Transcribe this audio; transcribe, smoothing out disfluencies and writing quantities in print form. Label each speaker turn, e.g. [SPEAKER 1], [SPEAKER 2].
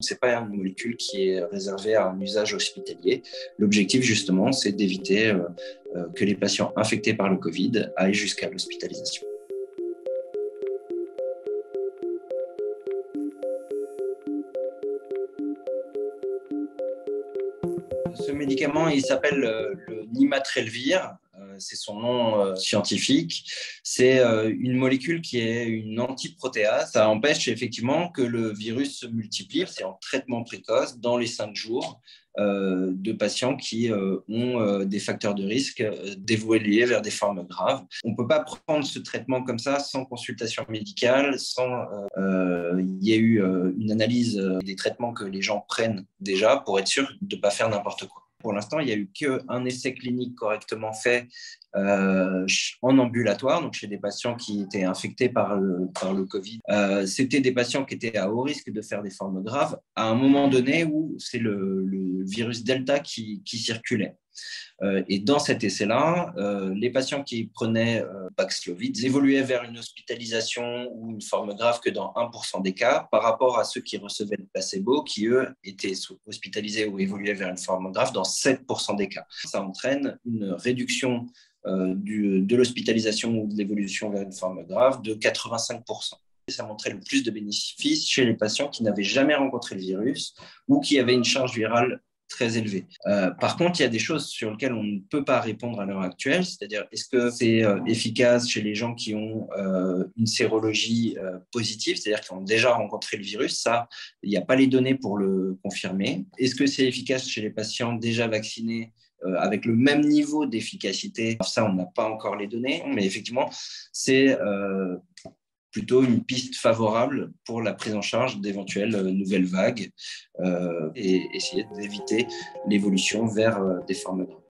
[SPEAKER 1] Ce n'est pas une molécule qui est réservée à un usage hospitalier. L'objectif, justement, c'est d'éviter que les patients infectés par le Covid aillent jusqu'à l'hospitalisation. Ce médicament, il s'appelle le Nimatrelvir. C'est son nom scientifique. C'est une molécule qui est une antiprotéase. Ça empêche effectivement que le virus se multiplie. C'est en traitement précoce dans les 5 jours de patients qui ont des facteurs de risque d'évoluer vers des formes graves. On ne peut pas prendre ce traitement comme ça sans consultation médicale, sans il y a eu une analyse des traitements que les gens prennent déjà pour être sûr de ne pas faire n'importe quoi. Pour l'instant, il n'y a eu qu'un essai clinique correctement fait en ambulatoire, donc chez des patients qui étaient infectés par le Covid. C'était des patients qui étaient à haut risque de faire des formes graves à un moment donné où c'est le virus Delta qui circulait. Et dans cet essai-là, les patients qui prenaient Paxlovid évoluaient vers une hospitalisation ou une forme grave que dans 1% des cas par rapport à ceux qui recevaient le placebo qui, eux, étaient hospitalisés ou évoluaient vers une forme grave dans 7% des cas. Ça entraîne une réduction de l'hospitalisation ou de l'évolution vers une forme grave de 85%. Ça montrait le plus de bénéfices chez les patients qui n'avaient jamais rencontré le virus ou qui avaient une charge virale très élevée. Par contre, il y a des choses sur lesquelles on ne peut pas répondre à l'heure actuelle, c'est-à-dire est-ce que c'est efficace chez les gens qui ont une sérologie positive, c'est-à-dire qui ont déjà rencontré le virus. Ça, il n'y a pas les données pour le confirmer. Est-ce que c'est efficace chez les patients déjà vaccinés avec le même niveau d'efficacité? Ça, on n'a pas encore les données, mais effectivement, c'est plutôt une piste favorable pour la prise en charge d'éventuelles nouvelles vagues et essayer d'éviter l'évolution vers des formes graves.